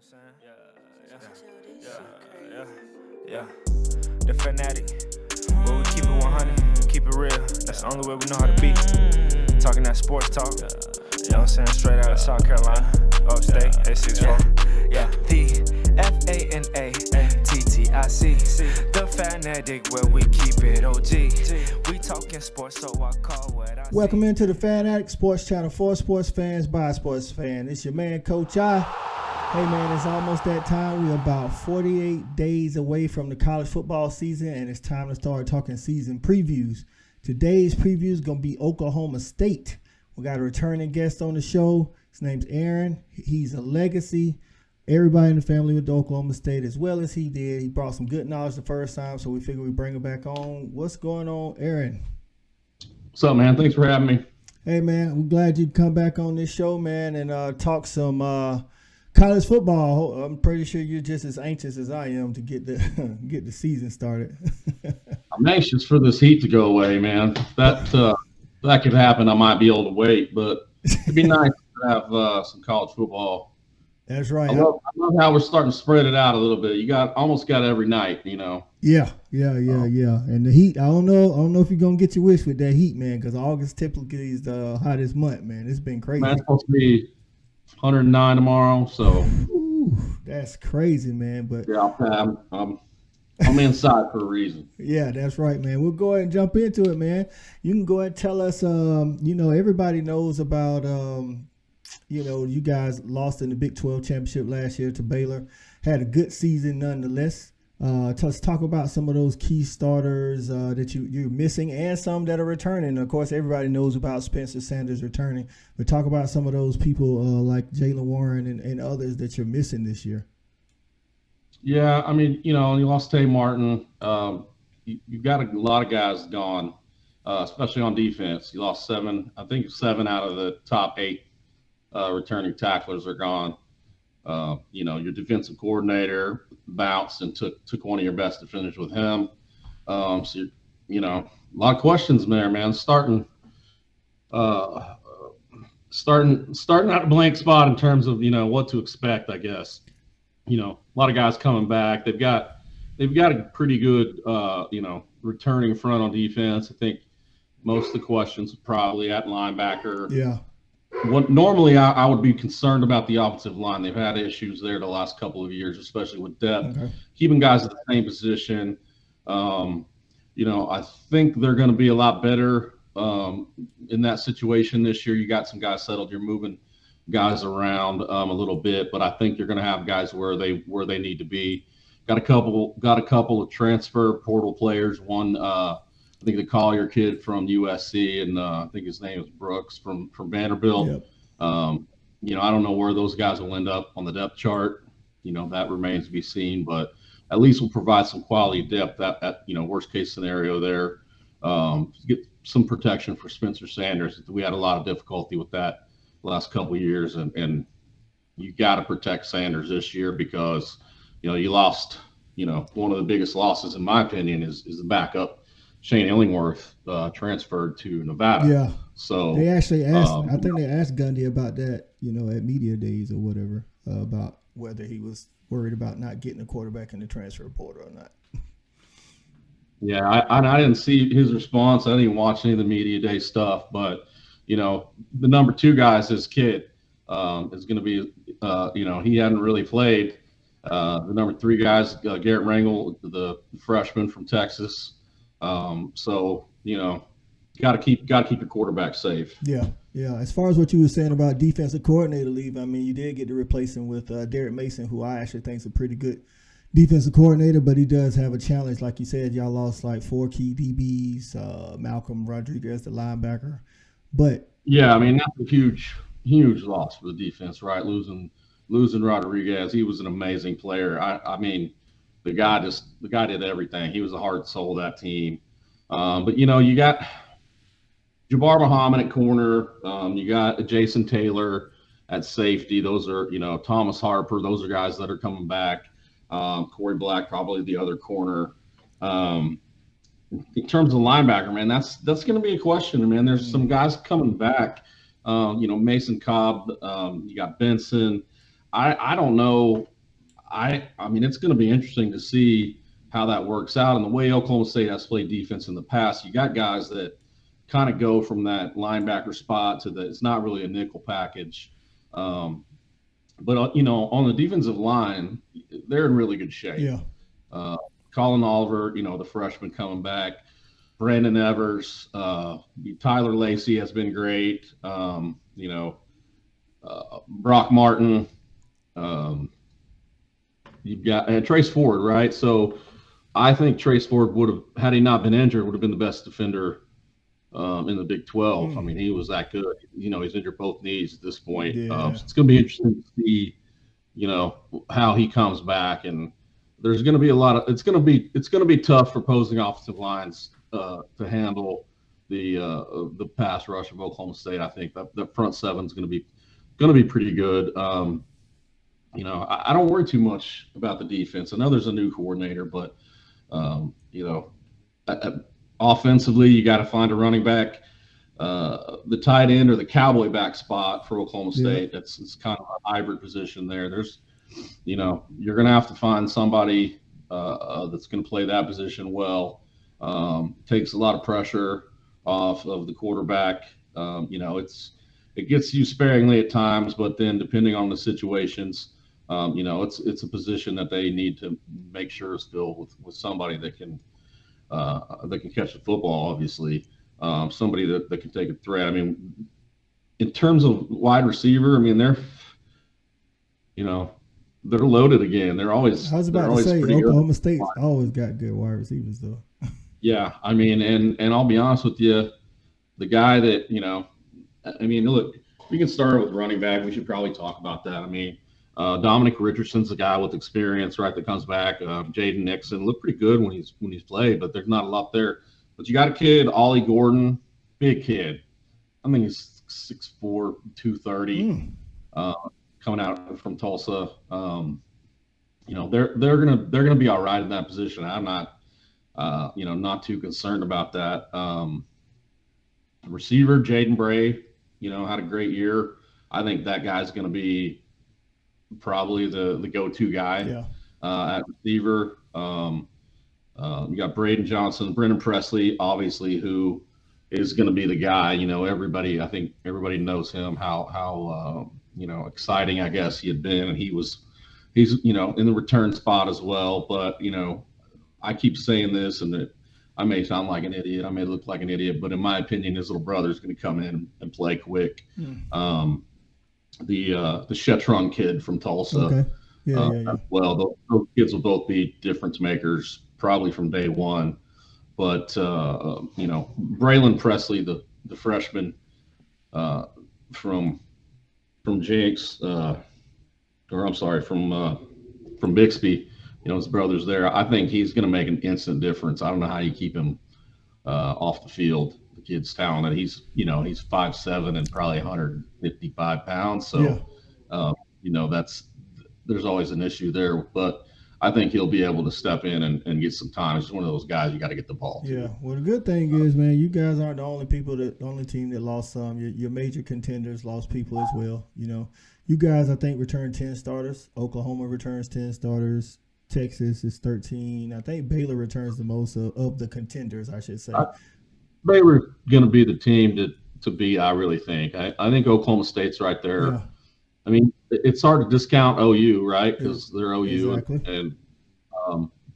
I'm saying? Yeah. The fanatic. Where we keep it 100, keep it real. That's the only way we know how to be. Talking that sports talk. You know what I'm saying? Straight out of South Carolina. Upstate, A64. Yeah. The FANATTIC. The fanatic, where we keep it OG. We talking sports, so I call what I see. Welcome into the Fanatic Sports Channel for sports fans by sports fans. It's your man, Coach I. Hey, man, it's almost that time. We're about 48 days away from the college football season, and it's time to start talking season previews. Today's preview is going to be Oklahoma State. We got a returning guest on the show. His name's Aaron. He's a legacy. Everybody in the family with Oklahoma State as well as he did. He brought some good knowledge the first time, so we figured we'd bring him back on. What's going on, Aaron? What's up, man? Thanks for having me. Hey, man, we're glad you come back on this show, man, and talk some college football. I'm pretty sure you're just as anxious as I am to get the season started. I'm anxious for this heat to go away, man. That could happen. I might be able to wait, but it'd be nice to have some college football. That's right. I love how we're starting to spread it out a little bit. You almost got every night, you know. Yeah. And the heat, I don't know if you're gonna get your wish with that heat, man, because August typically is the hottest month, man. It's been crazy. Man, it's supposed to be 109 tomorrow, so ooh, that's crazy, man. But yeah, I'm inside for a reason. Yeah, that's right, man. We'll go ahead and jump into it, man. You can go ahead and tell us. Everybody knows about. You guys lost in the Big 12 championship last year to Baylor. Had a good season nonetheless. Let's talk about some of those key starters that you're missing and some that are returning. Of course, everybody knows about Spencer Sanders returning, but talk about some of those people like Jaylen Warren and others that you're missing this year. Yeah, I mean, you lost Tay Martin. You've got a lot of guys gone, especially on defense. You lost seven out of the top 8 returning tacklers are gone. Your defensive coordinator bounced and took one of your best defenders with him. A lot of questions there, man. Starting out a blank spot in terms of what to expect, I guess. A lot of guys coming back. They've got a pretty good returning front on defense. I think most of the questions are probably at linebacker. Yeah. Normally, I would be concerned about the offensive line. They've had issues there the last couple of years, especially with depth, keeping guys at the same position. I think they're going to be a lot better in that situation this year. You got some guys settled. You're moving guys around a little bit, but I think you're going to have guys where they need to be. Got a couple of transfer portal players. One. I think the Collier kid from USC, and I think his name is Brooks from Vanderbilt. Yep. I don't know where those guys will end up on the depth chart. That remains to be seen, but at least we'll provide some quality depth at worst case scenario there. Get some protection for Spencer Sanders. We had a lot of difficulty with that last couple of years, and you got to protect Sanders this year because, you lost, one of the biggest losses, in my opinion, is the backup. Shane Illingworth transferred to Nevada. Yeah. So they actually asked. I think they asked Gundy about that. at media days or whatever about whether he was worried about not getting a quarterback in the transfer portal or not. Yeah, I didn't see his response. I didn't even watch any of the media day stuff. But the number 2 guy is his kid. Is going to be he hadn't really played. The number 3 guys, Garrett Rangel, the freshman from Texas. So got to keep your quarterback safe. Yeah. As far as what you were saying about defensive coordinator leave, I mean, you did get to replace him with Derek Mason, who I actually think is a pretty good defensive coordinator, but he does have a challenge. Like you said, y'all lost like 4 key DBs, Malcolm Rodriguez, the linebacker. But yeah, I mean, that's a huge loss for the defense, right? Losing Rodriguez. He was an amazing player. I mean, the guy did everything. He was the heart and soul of that team. But you got Jabbar Muhammad at corner. You got Jason Taylor at safety. Those are, Thomas Harper. Those are guys that are coming back. Corey Black, probably the other corner. In terms of linebacker, man, that's going to be a question, man. There's some guys coming back. Mason Cobb. You got Benson. I don't know I mean, it's going to be interesting to see how that works out. And the way Oklahoma State has played defense in the past, you got guys that kind of go from that linebacker spot to it's not really a nickel package. But on the defensive line, they're in really good shape. Yeah. Colin Oliver, the freshman coming back, Brandon Evers, Tyler Lacey has been great. Brock Martin. You've got Trace Ford, right? So I think Trace Ford would have, had he not been injured, would have been the best defender in the Big 12. I mean, he was that good. He's injured both knees at this point. Yeah. So it's going to be interesting to see, how he comes back. And there's going to be it's going to be tough for opposing offensive lines to handle the pass rush of Oklahoma State. I think that the front seven is going to be pretty good. I don't worry too much about the defense. I know there's a new coordinator, but offensively, you got to find a running back, the tight end or the cowboy back spot for Oklahoma State. Yeah. It's kind of a hybrid position there. You're going to have to find somebody that's going to play that position well. Takes a lot of pressure off of the quarterback. It gets you sparingly at times, but then depending on the situations, it's a position that they need to make sure is filled with somebody that can catch the football, obviously. Somebody that can take a threat. I mean, in terms of wide receiver, I mean, they're loaded again. They're always. I was about to say Oklahoma State's always got good wide receivers, though. Yeah, I mean, and I'll be honest with you, the guy that look, we can start with running back. We should probably talk about that. I mean, Dominic Richardson's a guy with experience, right? That comes back. Jaden Nixon looked pretty good when he's played, but there's not a lot there. But you got a kid, Ollie Gordon, big kid. I think he's 6'4", 230, coming out from Tulsa. They're gonna be all right in that position. I'm not, not too concerned about that. Receiver Jaden Bray, had a great year. I think that guy's gonna be probably the go-to guy at receiver. You got Braden Johnson, Brennan Presley, obviously, who is going to be the guy. I think everybody knows him. How exciting, I guess, he had been, and he's in the return spot as well. But I keep saying this, and that I may sound like an idiot, I may look like an idiot, but in my opinion, his little brother is going to come in and play quick. The Shetron kid from Tulsa. Okay. Yeah. Well, those kids will both be difference makers probably from day one. But Braylon Presley, the freshman from Jenks, from Bixby, his brother's there. I think he's going to make an instant difference. I don't know how you keep him off the field. The kid's talented. He's 5'7" and probably 155 pounds. So, there's always an issue there. But I think he'll be able to step in and get some time. He's one of those guys you got to get the ball to. Yeah. Well, the good thing is, man, you guys aren't the only team that lost some. Your major contenders lost people as well. You guys, I think, returned 10 starters. Oklahoma returns 10 starters. Texas is 13. I think Baylor returns the most of the contenders, I should say. Baylor's going to be the team to beat, I really think. I think Oklahoma State's right there. Yeah. I mean, it's hard to discount OU, right? Because they're OU. Exactly.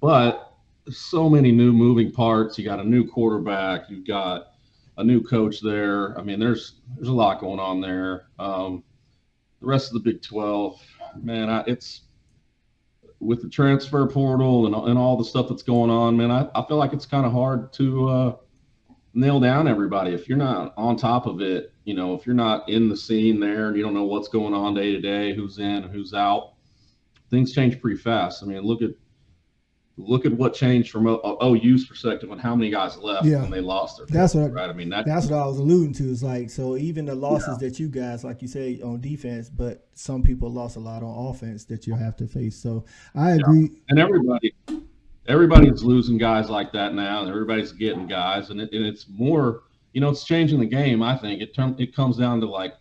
But so many new moving parts. You got a new quarterback. You've got a new coach there. I mean, there's a lot going on there. The rest of the Big 12, man, it's with the transfer portal and all the stuff that's going on, man, I feel like it's kind of hard to nail down everybody. If you're not on top of it, if you're not in the scene there and you don't know what's going on day to day, who's in and who's out, things change pretty fast. I mean, look at what changed from OU's perspective and how many guys left when they lost their that's what right. I mean, that's what I was alluding to. Is like, so even the losses that you guys, like you say, on defense, but some people lost a lot on offense that you have to face. So I agree. And everybody's losing guys like that now, and everybody's getting guys, and it's more. It's changing the game. I think it comes down to, like,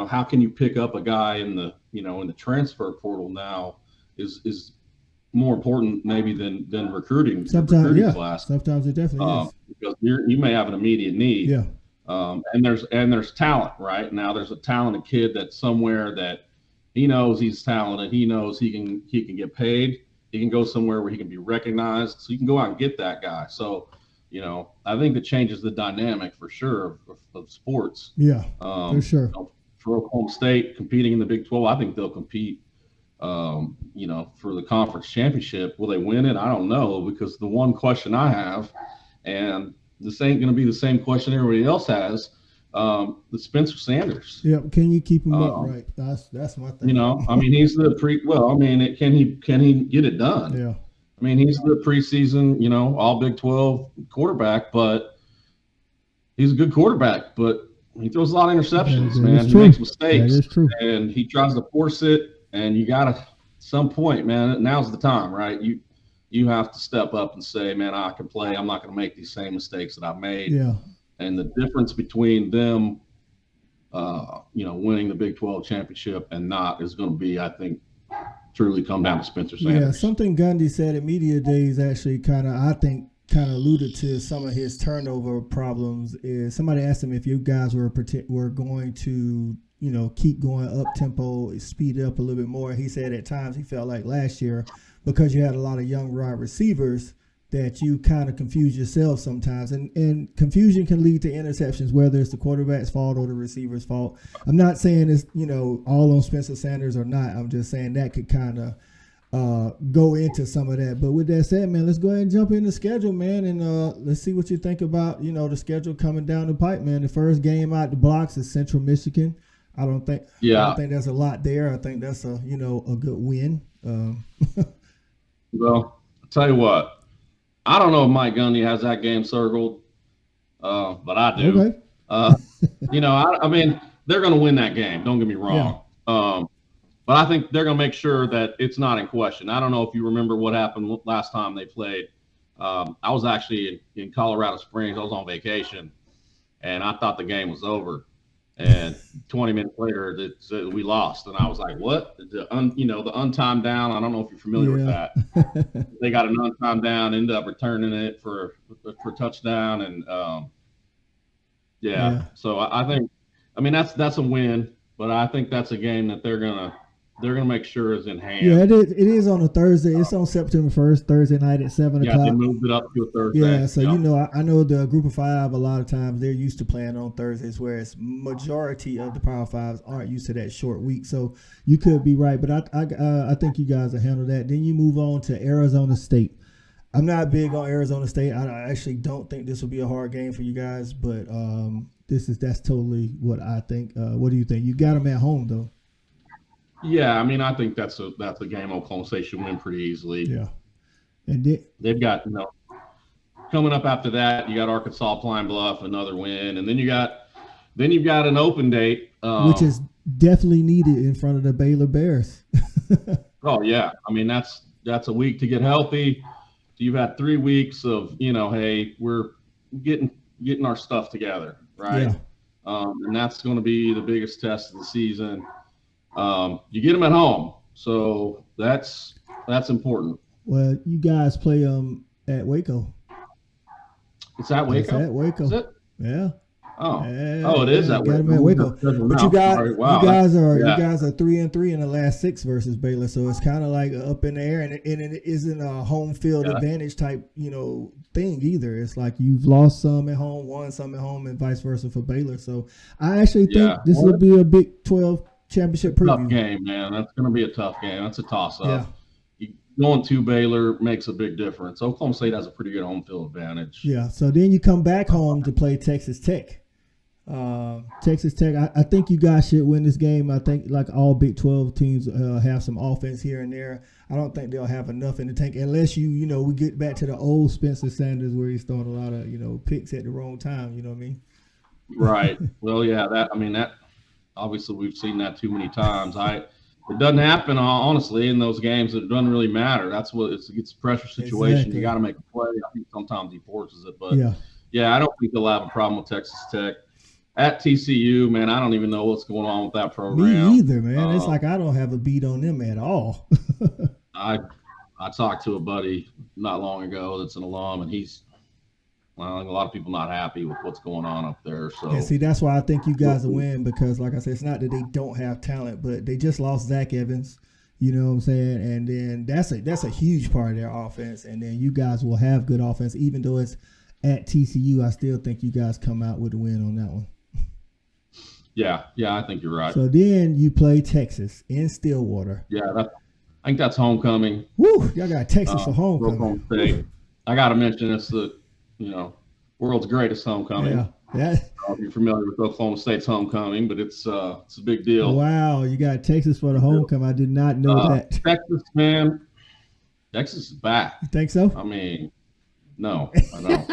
how can you pick up a guy in the in the transfer portal now is more important maybe than recruiting. Sometimes, recruiting class. Sometimes it definitely is. Because you may have an immediate need. Yeah. And there's talent right now. There's a talented kid that's somewhere that he knows he's talented. He knows he can get paid. He can go somewhere where he can be recognized. So you can go out and get that guy. So, I think that changes the dynamic for sure of sports. Yeah, for sure. For Oklahoma State competing in the Big 12, I think they'll compete. For the conference championship. Will they win it? I don't know, because the one question I have, and this ain't going to be the same question everybody else has, the Spencer Sanders. Yep. Can you keep him upright? That's my thing. He's the can he get it done? Yeah. He's the preseason, all Big 12 quarterback, but he's a good quarterback, but he throws a lot of interceptions, man. He makes mistakes. That is true. And he tries to force it. And you got to, at some point, man, now's the time, right? You have to step up and say, man, I can play. I'm not going to make these same mistakes that I've made. Yeah. And the difference between them, winning the Big 12 championship and not is going to be, I think, truly come down to Spencer Sanders. Yeah, something Gundy said at Media Days actually kind of alluded to some of his turnover problems. Is somebody asked him if you guys were going to keep going up tempo, speed it up a little bit more. He said at times he felt like last year, because you had a lot of young wide receivers, that you kind of confuse yourself sometimes. And confusion can lead to interceptions, whether it's the quarterback's fault or the receiver's fault. I'm not saying it's, all on Spencer Sanders or not. I'm just saying that could kind of go into some of that. But with that said, man, let's go ahead and jump in the schedule, man, and let's see what you think about, the schedule coming down the pipe, man. The first game out the blocks is Central Michigan. I don't think there's a lot there. I think that's a good win. Well, I'll tell you what, I don't know if Mike Gundy has that game circled, but I do. Okay. They're going to win that game. Don't get me wrong. Yeah. But I think they're going to make sure that it's not in question. I don't know if you remember what happened last time they played. I was actually in Colorado Springs. I was on vacation, and I thought the game was over. And 20 minutes later, we lost, and I was like, "What? The untimed down? I don't know if you're familiar with that. They got an untimed down, ended up returning it for touchdown, and So I think, that's a win, but I think that's a game that they're gonna make sure is in hand. Yeah, it is on a Thursday. It's on September 1st, Thursday night at 7 o'clock. Yeah, they moved it up to a Thursday. Yeah, so I know the Group of Five, a lot of times they're used to playing on Thursdays, whereas majority of the Power Fives aren't used to that short week. So you could be right, but I think you guys will handle that. Then you move on to Arizona State. I'm not big on Arizona State. I actually don't think this will be a hard game for you guys, but that's totally what I think. What do you think? You got them at home though. Yeah, I think that's a game Oklahoma State should win pretty easily. Yeah, and they've got coming up after that. You got Arkansas, Pine Bluff, another win, and then you've got an open date, which is definitely needed in front of the Baylor Bears. Oh yeah, that's a week to get healthy. You've had 3 weeks of hey, we're getting our stuff together, right? Yeah. And that's going to be the biggest test of the season. You get them at home, so that's important. Well, you guys play at Waco. It's at Waco? It's at Waco. Is it? Yeah. Oh, it is at Waco. At Waco. But you guys are 3-3 in the last 6 versus Baylor, so it's kind of like up in the air, and it isn't a home field advantage type thing either. It's like you've lost some at home, won some at home, and vice versa for Baylor. So I actually think this will be a Big 12 championship preview. Tough game, man. That's going to be a tough game. That's a toss-up. Yeah. Going to Baylor makes a big difference. Oklahoma State has a pretty good home field advantage. Yeah, so then you come back home to play Texas Tech. Texas Tech, I think you guys should win this game. I think like all Big 12 teams have some offense here and there. I don't think they'll have enough in the tank unless we get back to the old Spencer Sanders where he's throwing a lot of picks at the wrong time. You know what I mean? Right. Well, yeah. That obviously we've seen that too many times. It doesn't happen, honestly, in those games. It doesn't really matter. That's what it's a pressure situation. Exactly. You got to make a play. I think sometimes he forces it, but I don't think they'll have a problem with Texas Tech. At TCU, man, I don't even know what's going on with that program. Me either, man. It's like I don't have a beat on them at all. I talked to a buddy not long ago that's an alum, and I think a lot of people not happy with what's going on up there. So And see, that's why I think you guys will win because, like I said, it's not that they don't have talent, but they just lost Zach Evans. You know what I'm saying? And then that's a huge part of their offense. And then you guys will have good offense, even though it's at TCU. I still think you guys come out with a win on that one. Yeah, I think you're right. So then you play Texas in Stillwater. Yeah, I think that's homecoming. Woo! Y'all got Texas for homecoming. Oklahoma State. I got to mention it's the world's greatest homecoming. Yeah. I don't know if you're familiar with Oklahoma State's homecoming, but it's a big deal. Wow, you got Texas for the homecoming. I did not know that. Texas, man. Texas is back. You think so? I mean, no, I don't.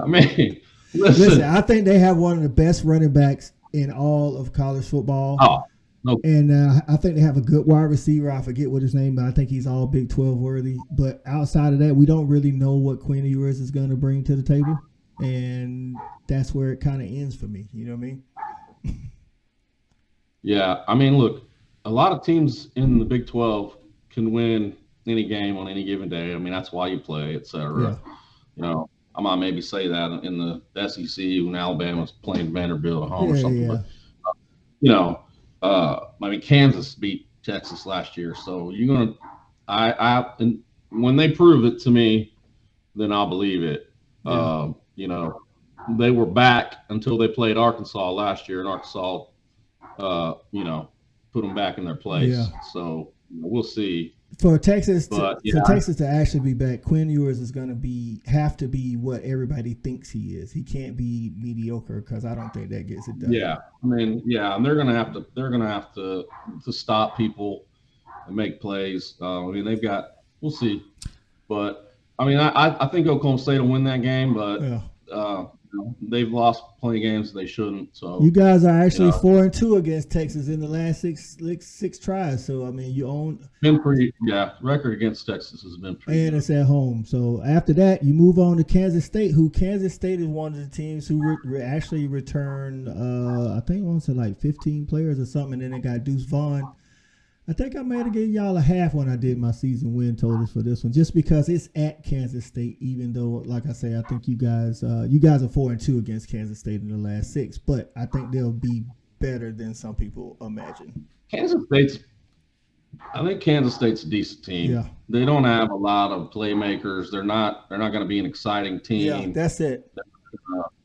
I mean, listen, I think they have one of the best running backs in all of college football. Oh, no. And I think they have a good wide receiver. I forget what his name, but I think he's all Big 12 worthy. But outside of that, we don't really know what Queen Ewers is going to bring to the table. And that's where it kind of ends for me. You know what I mean? Yeah. I mean, look, a lot of teams in the Big 12 can win any game on any given day. I mean, that's why you play, et cetera. Yeah. I might maybe say that in the SEC when Alabama's playing Vanderbilt at home or something. Yeah. But, I mean, Kansas beat Texas last year. So you're going to – and when they prove it to me, then I'll believe it. Yeah. They were back until they played Arkansas last year, and Arkansas, put them back in their place. Yeah. So we'll see. For Texas, Texas to actually be back, Quinn Ewers is going to have to be what everybody thinks he is. He can't be mediocre because I don't think that gets it done. Yeah, I mean, and they're going to have to stop people and make plays. I mean, we'll see, but I mean, I think Oklahoma State will win that game, but they've lost plenty of games they shouldn't. So you guys are actually 4-2 against Texas in the last six tries. So I mean, you own record against Texas has been pretty and good. It's at home. So after that, you move on to Kansas State. Kansas State is one of the teams who actually returned. I think I want to say like 15 players or something. And then they got Deuce Vaughn. I think I may have given y'all a half when I did my season win totals for this one, just because it's at Kansas State. Even though, like I say, I think you guys are 4-2 against Kansas State in the last 6, but I think they'll be better than some people imagine. I think Kansas State's a decent team. Yeah. They don't have a lot of playmakers. They're not going to be an exciting team. Yeah, that's it.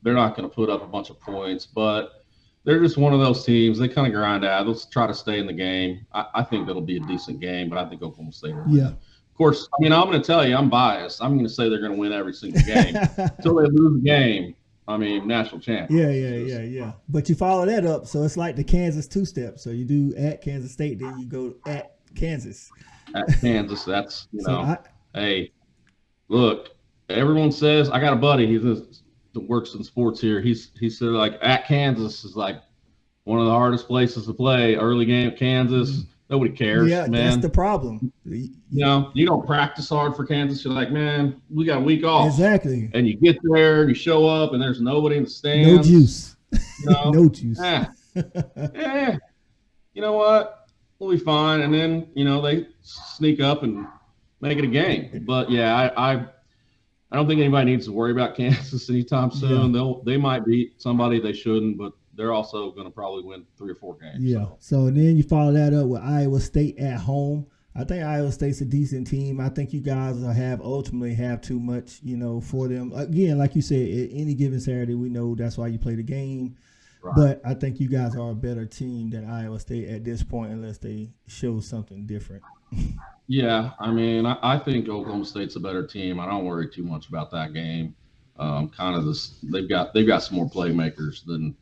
They're not going to put up a bunch of points, but they're just one of those teams. They kind of grind out. Let's try to stay in the game. I think that'll be a decent game, but I think Oklahoma State will win. Yeah. Of course, I mean, I'm going to tell you, I'm biased. I'm going to say they're going to win every single game. Until they lose the game, I mean, national champions. Yeah. But you follow that up, so it's like the Kansas two-step. So you do at Kansas State, then you go at Kansas. At Kansas, that's, hey, look, everyone says, I got a buddy, that works in sports here. He said like at Kansas is like one of the hardest places to play. Early game at Kansas, nobody cares. Yeah, man. That's the problem. You don't practice hard for Kansas. You're like, man, we got a week off. Exactly. And you get there and you show up and there's nobody in the stands. No juice. No juice. Yeah. You know what? We'll be fine. And then they sneak up and make it a game. But yeah, I don't think anybody needs to worry about Kansas anytime soon. Yeah. They might beat somebody they shouldn't, but they're also going to probably win 3 or 4 games. Yeah. So then you follow that up with Iowa State at home. I think Iowa State's a decent team. I think you guys ultimately have too much, for them. Again, like you said, any given Saturday, we know that's why you play the game. Right. But I think you guys are a better team than Iowa State at this point, unless they show something different. Yeah, I mean, I think Oklahoma State's a better team. I don't worry too much about that game. They've got some more playmakers than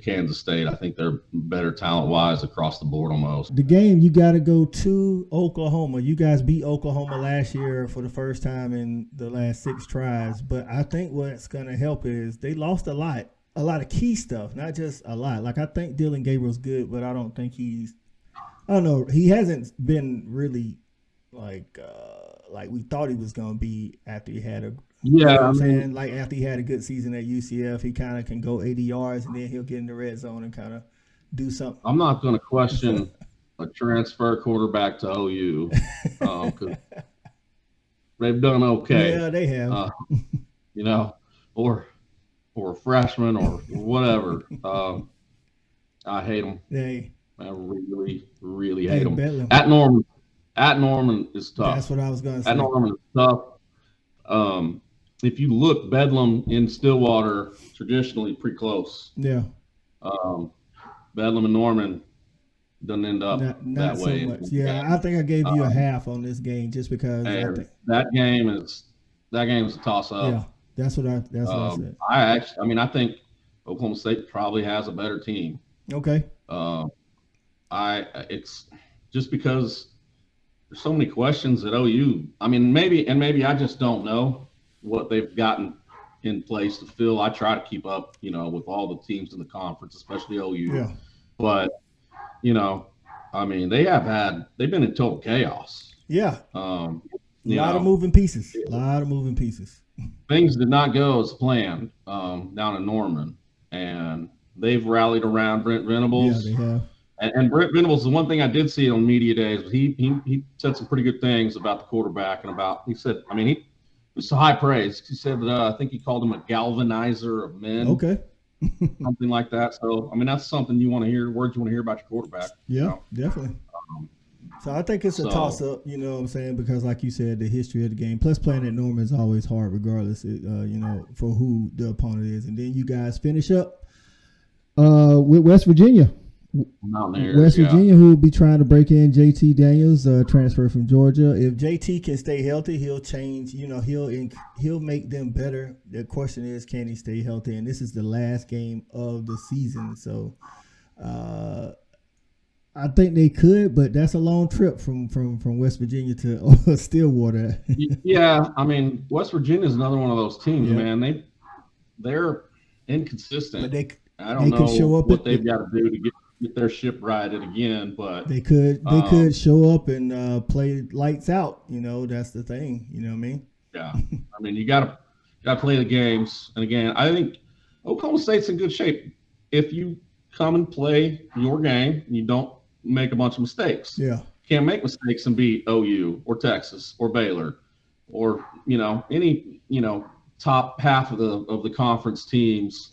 Kansas State. I think they're better talent-wise across the board almost. The game, you got to go to Oklahoma. You guys beat Oklahoma last year for the first time in the last 6 tries. But I think what's going to help is they lost a lot of key stuff, not just a lot. Like I think Dylan Gabriel's good, but I don't think he hasn't been really like we thought he was going to be after he had after he had a good season at UCF. He kind of can go 80 yards and then he'll get in the red zone and kind of do something. I'm not going to question a transfer quarterback to OU because they've done okay. Yeah, they have. You know, or a freshman or whatever. I hate them. I really, really hate them. Bedlam. At Norman is tough. That's what I was going to say. At Norman is tough. If you look, Bedlam in Stillwater traditionally pretty close. Yeah. Bedlam and Norman doesn't end up not that way. So much. Yeah, I think I gave you a half on this game just because that game is a toss up. Yeah, that's what I said. I think Oklahoma State probably has a better team. Okay. It's just because there's so many questions at OU. I mean, maybe I just don't know what they've gotten in place to fill. I try to keep up, with all the teams in the conference, especially OU. Yeah. But, they've been in total chaos. Yeah. A lot of moving pieces. Things did not go as planned down in Norman, and they've rallied around Brent Venables. Yeah, they have. And Brent Venables, the one thing I did see on media days was he said some pretty good things about the quarterback he said it's high praise. He said I think he called him a galvanizer of men. Okay. Something like that. So, that's something you want to hear, words you want to hear about your quarterback. Yeah, definitely. So I think it's a toss-up, you know what I'm saying, because like you said, the history of the game, plus playing at Norman is always hard regardless, for who the opponent is. And then you guys finish up with West Virginia. Virginia, who will be trying to break in JT Daniels, transfer from Georgia. If JT can stay healthy, he'll change. He'll make them better. The question is, can he stay healthy? And this is the last game of the season, so I think they could, but that's a long trip from West Virginia to Stillwater. Yeah, West Virginia is another one of those teams, man. They're inconsistent. But I don't know show up what they've got to do to get their ship righted again, but they could show up and play lights out. That's the thing. You know what I mean? Yeah. You gotta play the games. And again, I think Oklahoma State's in good shape if you come and play your game and you don't make a bunch of mistakes. Yeah. You can't make mistakes and beat OU or Texas or Baylor or any top half of the conference teams.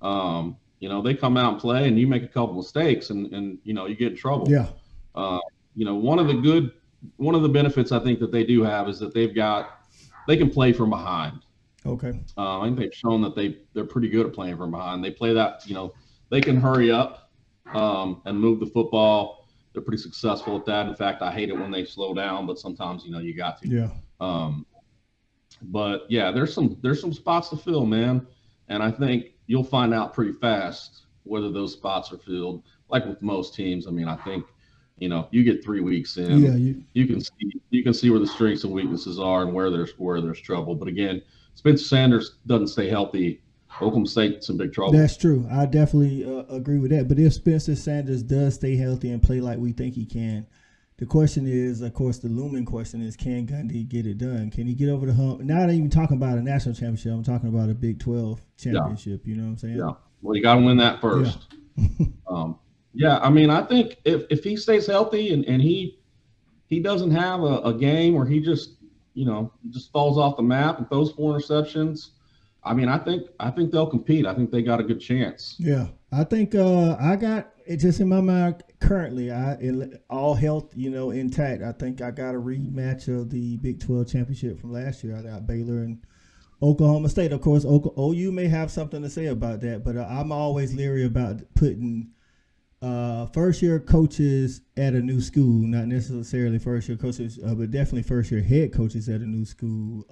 They come out and play and you make a couple mistakes and you get in trouble. Yeah. One of the benefits I think that they do have is that they can play from behind. Okay. I think they've shown that they're pretty good at playing from behind. They play that, they can hurry up and move the football. They're pretty successful at that. In fact, I hate it when they slow down, but sometimes, you got to. Yeah. But yeah, there's some spots to fill, man. And I think you'll find out pretty fast whether those spots are filled. Like with most teams, I think, you get 3 weeks in, you can see where the strengths and weaknesses are and where there's trouble. But again, Spencer Sanders doesn't stay healthy, Oklahoma State's in big trouble. That's true. I definitely agree with that. But if Spencer Sanders does stay healthy and play like we think he can, the question is, of course, the looming question is, can Gundy get it done? Can he get over the hump? Not even talking about a national championship. I'm talking about a Big 12 championship. Yeah. You know what I'm saying? Yeah. Well, you got to win that first. Yeah. I think if he stays healthy and he doesn't have a game where he just falls off the map and throws 4 interceptions, I think they'll compete. I think they got a good chance. Yeah. I think I got it just in my mind currently. All health, intact. I think I got a rematch of the Big 12 championship from last year. I got Baylor and Oklahoma State. Of course, OU may have something to say about that, but I'm always leery about putting first-year coaches at a new school, not necessarily first-year coaches, but definitely first-year head coaches at a new school.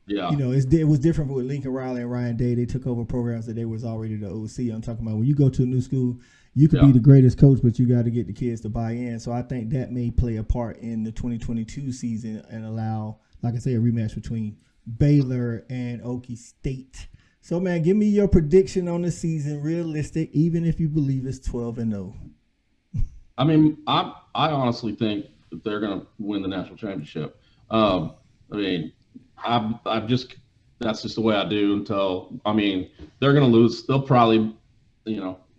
It was different with Lincoln Riley and Ryan Day. They took over programs that they was already the OC. I'm talking about when you go to a new school, you could be the greatest coach, but you got to get the kids to buy in. So I think that may play a part in the 2022 season and allow, like I say, a rematch between Baylor and Okie State. So, man, give me your prediction on the season, realistic, even if you believe it's 12-0. I honestly think that they're going to win the national championship. that's just the way I do until, they're going to lose. They'll probably,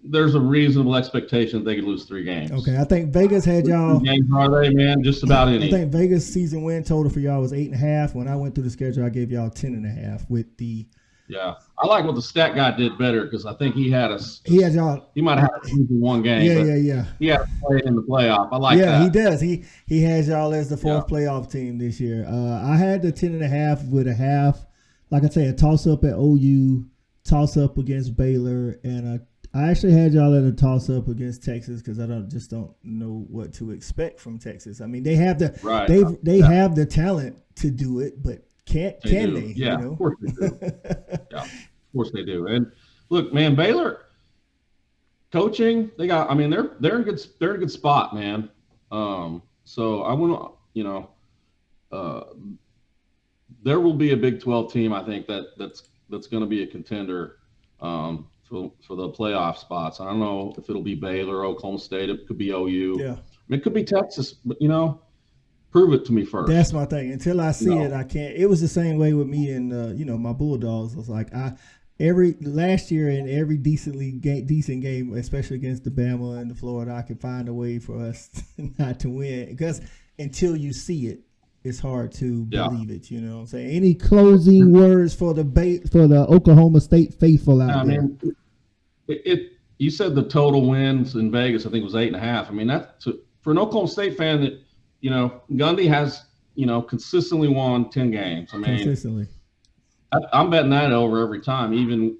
there's a reasonable expectation that they could lose 3 games. Okay, I think Vegas had y'all. Games are they, man? Just about any. I think Vegas season win total for y'all was 8.5. When I went through the schedule, I gave y'all 10.5 with the. Yeah, I like what the stat guy did better because I think he had us. He had y'all. He might have had us losing 1 game. Yeah. He had to play in the playoff. I like that. Yeah, he does. He has y'all as the 4th playoff team this year. I had the 10.5 with a half. Like I say, a toss up at OU, toss up against Baylor, and I actually had y'all at a toss up against Texas because I just don't know what to expect from Texas. I mean, they have the they have the talent to do it, but can they? Yeah, you know? Of course they do. Yeah, of course they do. And look, man, Baylor coaching, they got. I mean, they're in a good spot, man. So I want to, there will be a Big 12 team. I think that's going to be a contender for the playoff spots. I don't know if it'll be Baylor, Oklahoma State. It could be OU. Yeah, I mean, it could be Texas. But prove it to me first. That's my thing. Until I see it, I can't. It was the same way with me and my Bulldogs. I was like, last year in every decent game, especially against the Bama and the Florida, I could find a way for us not to win because until you see it, it's hard to believe it. You know what I'm saying? Any closing words for the Oklahoma State faithful out there? Man, you said the total wins in Vegas, I think it was 8.5. I mean, that's for an Oklahoma State fan that. Gundy has, consistently won 10 games. I mean, consistently. I'm betting that over every time, even,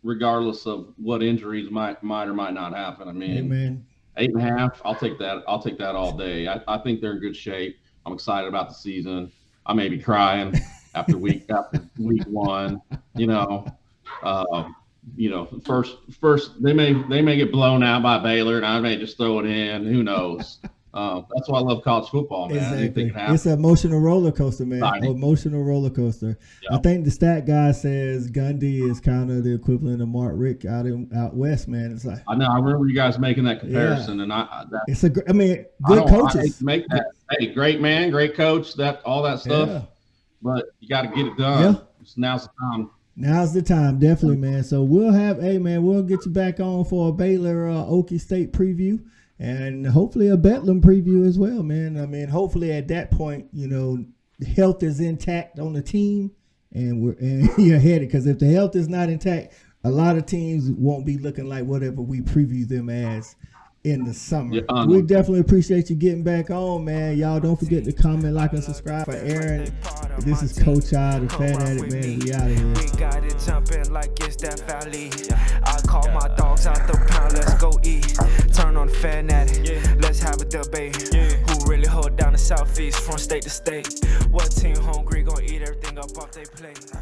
regardless of what injuries might or might not happen. I mean, 8.5, I'll take that. I'll take that all day. I think they're in good shape. I'm excited about the season. I may be crying after week 1, first they may get blown out by Baylor and I may just throw it in. Who knows? That's why I love college football, man. Exactly. It's an emotional roller coaster, man. Emotional roller coaster. Yeah. I think the stat guy says Gundy is kind of the equivalent of Mark Richt out west, man. It's like I know. I remember you guys making that comparison, and good coaches. I hate to make that. Hey, great man, great coach. All that stuff. Yeah. But you got to get it done. Yeah. Now's the time. Now's the time, definitely, man. So we'll get you back on for a Baylor Okie State preview. And hopefully a Bedlam preview as well, man. I mean, hopefully at that point, health is intact on the team, and you're headed. Because if the health is not intact, a lot of teams won't be looking like whatever we preview them as in the summer. Yeah, we definitely appreciate you getting back on, man. Y'all don't forget to comment, like, and subscribe. For Aaron, this is Coach I, the Fan Addict, man. We out of here. We got it jumping like it's that valley. I call my dogs out the pound, let's go eat. Turn on the Fan Addict, let's have a debate. Who really hold down the Southeast from state to state? What team hungry gonna eat everything up off they plate?